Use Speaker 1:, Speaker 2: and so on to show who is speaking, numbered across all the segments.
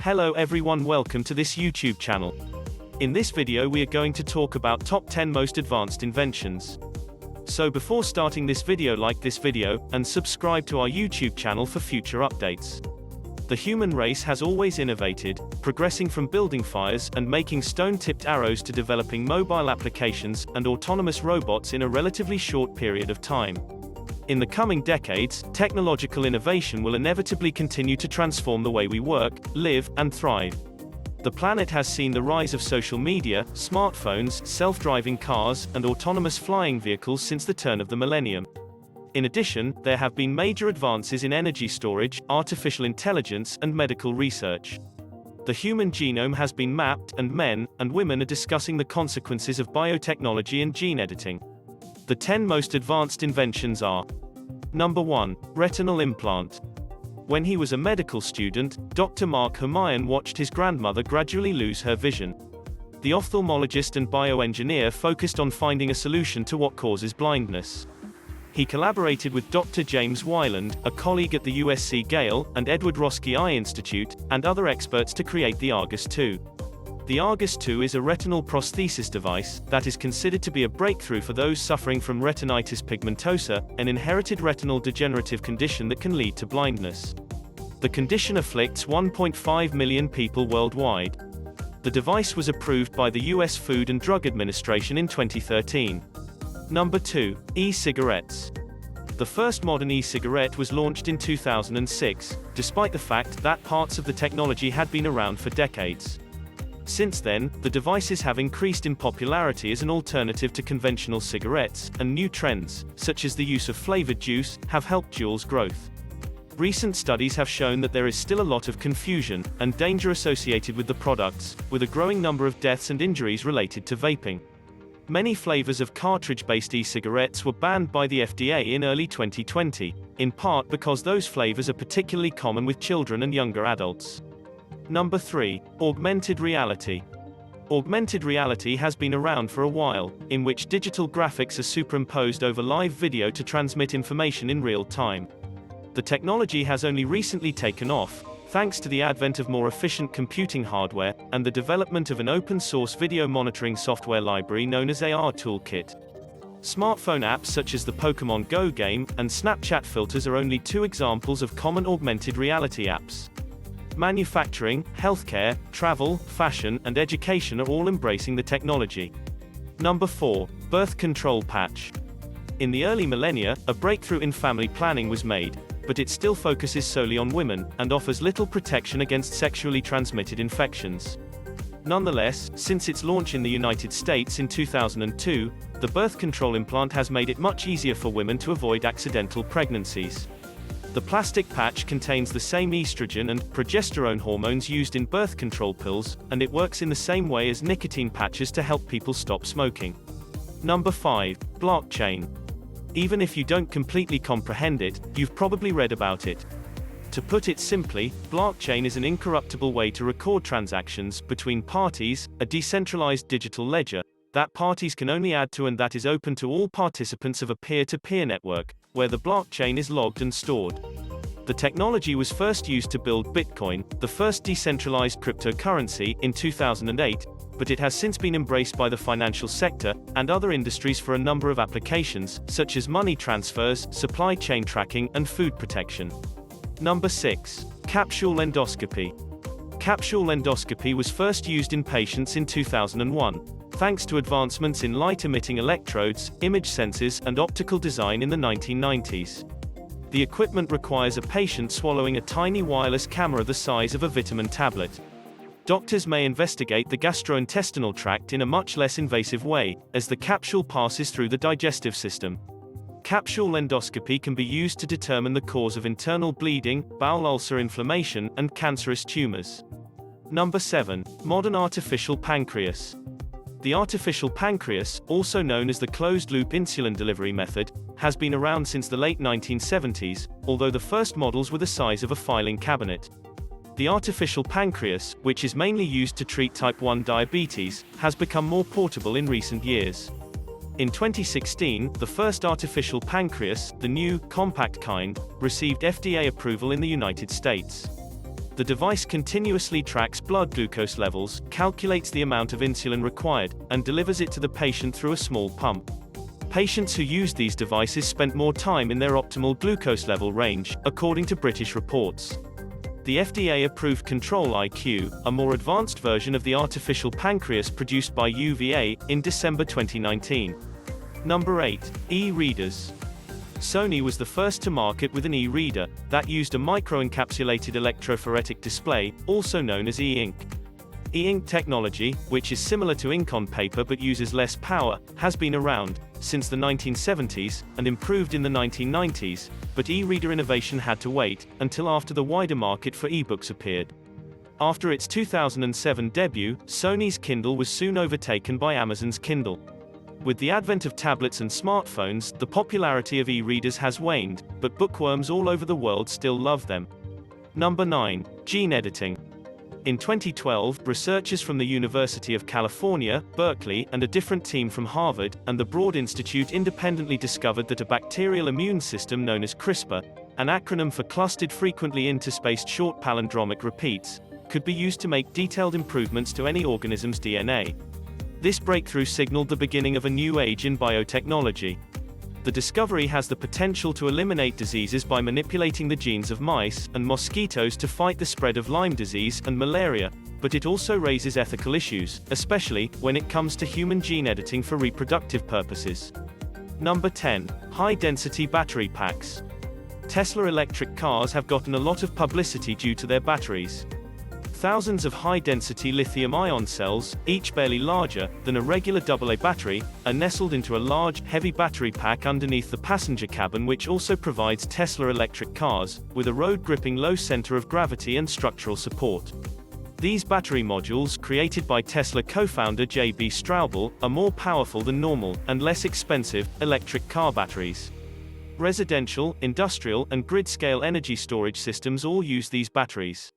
Speaker 1: Hello everyone, welcome to this YouTube channel. In this video we are going to talk about top 10 most advanced inventions. So before starting this video, like this video, and subscribe to our YouTube channel for future updates. The human race has always innovated, progressing from building fires and making stone-tipped arrows to developing mobile applications and autonomous robots in a relatively short period of time. In the coming decades, technological innovation will inevitably continue to transform the way we work, live, and thrive. The planet has seen the rise of social media, smartphones, self-driving cars, and autonomous flying vehicles since the turn of the millennium. In addition, there have been major advances in energy storage, artificial intelligence, and medical research. The human genome has been mapped, and men and women are discussing the consequences of biotechnology and gene editing. The 10 most advanced inventions are: Number 1. Retinal implant. When he was a medical student, Dr. Mark Hermione watched his grandmother gradually lose her vision. The ophthalmologist and bioengineer focused on finding a solution to what causes blindness. He collaborated with Dr. James Wyland, a colleague at the USC Gale and Edward Roski Eye Institute, and other experts to create the Argus II. The Argus II is a retinal prosthesis device that is considered to be a breakthrough for those suffering from retinitis pigmentosa, an inherited retinal degenerative condition that can lead to blindness. The condition afflicts 1.5 million people worldwide. The device was approved by the US Food and Drug Administration in 2013. Number 2. E-cigarettes. The first modern e-cigarette was launched in 2006, despite the fact that parts of the technology had been around for decades. Since then, the devices have increased in popularity as an alternative to conventional cigarettes, and new trends, such as the use of flavored juice, have helped Juul's growth. Recent studies have shown that there is still a lot of confusion and danger associated with the products, with a growing number of deaths and injuries related to vaping. Many flavors of cartridge-based e-cigarettes were banned by the FDA in early 2020, in part because those flavors are particularly common with children and younger adults. Number 3. Augmented reality. Augmented reality has been around for a while, in which digital graphics are superimposed over live video to transmit information in real time. The technology has only recently taken off, thanks to the advent of more efficient computing hardware, and the development of an open-source video monitoring software library known as AR Toolkit. Smartphone apps such as the Pokemon Go game and Snapchat filters are only two examples of common augmented reality apps. Manufacturing, healthcare, travel, fashion, and education are all embracing the technology. Number 4. Birth control patch. In the early millennia, a breakthrough in family planning was made, but it still focuses solely on women, and offers little protection against sexually transmitted infections. Nonetheless, since its launch in the United States in 2002, the birth control implant has made it much easier for women to avoid accidental pregnancies. The plastic patch contains the same estrogen and progesterone hormones used in birth control pills, and it works in the same way as nicotine patches to help people stop smoking. Number 5. Blockchain. Even if you don't completely comprehend it, you've probably read about it. To put it simply, blockchain is an incorruptible way to record transactions between parties, a decentralized digital ledger that parties can only add to and that is open to all participants of a peer-to-peer network, where the blockchain is logged and stored. The technology was first used to build Bitcoin, the first decentralized cryptocurrency, in 2008, but it has since been embraced by the financial sector and other industries for a number of applications, such as money transfers, supply chain tracking, and food protection. Number 6. Capsule endoscopy. Capsule endoscopy was first used in patients in 2001, thanks to advancements in light-emitting electrodes, image sensors, and optical design in the 1990s. The equipment requires a patient swallowing a tiny wireless camera the size of a vitamin tablet. Doctors may investigate the gastrointestinal tract in a much less invasive way, as the capsule passes through the digestive system. Capsule endoscopy can be used to determine the cause of internal bleeding, bowel ulcer inflammation, and cancerous tumors. Number 7. Modern artificial pancreas. The artificial pancreas, also known as the closed-loop insulin delivery method, has been around since the late 1970s, although the first models were the size of a filing cabinet. The artificial pancreas, which is mainly used to treat type 1 diabetes, has become more portable in recent years. In 2016, the first artificial pancreas, the new, compact kind, received FDA approval in the United States. The device continuously tracks blood glucose levels, calculates the amount of insulin required, and delivers it to the patient through a small pump. Patients who used these devices spent more time in their optimal glucose level range, according to British reports. The FDA-approved Control-IQ, a more advanced version of the artificial pancreas produced by UVA, in December 2019. Number 8. E-readers. Sony was the first to market with an e-reader that used a microencapsulated electrophoretic display, also known as e-ink. E-ink technology, which is similar to ink on paper but uses less power, has been around since the 1970s, and improved in the 1990s, but e-reader innovation had to wait until after the wider market for e-books appeared. After its 2007 debut, Sony's Kindle was soon overtaken by Amazon's Kindle. With the advent of tablets and smartphones, the popularity of e-readers has waned, but bookworms all over the world still love them. Number 9. Gene editing. In 2012, researchers from the University of California, Berkeley, and a different team from Harvard and the Broad Institute independently discovered that a bacterial immune system known as CRISPR, an acronym for clustered frequently interspaced short palindromic repeats, could be used to make detailed improvements to any organism's DNA. This breakthrough signaled the beginning of a new age in biotechnology. The discovery has the potential to eliminate diseases by manipulating the genes of mice and mosquitoes to fight the spread of Lyme disease and malaria, but it also raises ethical issues, especially when it comes to human gene editing for reproductive purposes. Number 10. High-density battery packs. Tesla electric cars have gotten a lot of publicity due to their batteries. Thousands of high-density lithium-ion cells, each barely larger than a regular AA battery, are nestled into a large, heavy battery pack underneath the passenger cabin, which also provides Tesla electric cars with a road-gripping low center of gravity and structural support. These battery modules, created by Tesla co-founder J.B. Straubel, are more powerful than normal, and less expensive, electric car batteries. Residential, industrial, and grid-scale energy storage systems all use these batteries.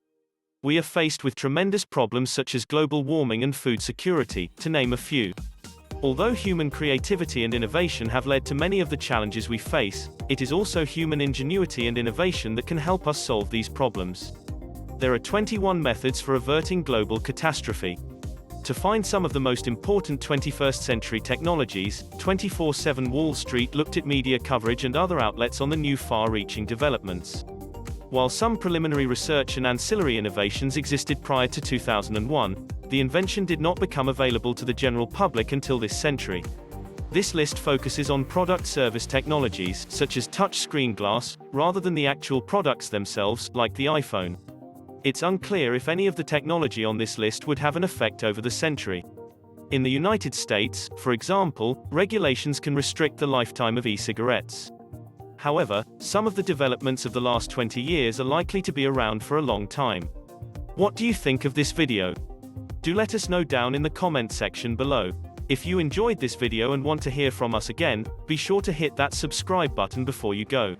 Speaker 1: We are faced with tremendous problems such as global warming and food security, to name a few. Although human creativity and innovation have led to many of the challenges we face, it is also human ingenuity and innovation that can help us solve these problems. There are 21 methods for averting global catastrophe. To find some of the most important 21st century technologies, 24/7 Wall Street looked at media coverage and other outlets on the new far-reaching developments. While some preliminary research and ancillary innovations existed prior to 2001, the invention did not become available to the general public until this century. This list focuses on product-service technologies, such as touch-screen glass, rather than the actual products themselves, like the iPhone. It's unclear if any of the technology on this list would have an effect over the century. In the United States, for example, regulations can restrict the lifetime of e-cigarettes. However, some of the developments of the last 20 years are likely to be around for a long time. What do you think of this video? Do let us know down in the comment section below. If you enjoyed this video and want to hear from us again, be sure to hit that subscribe button before you go.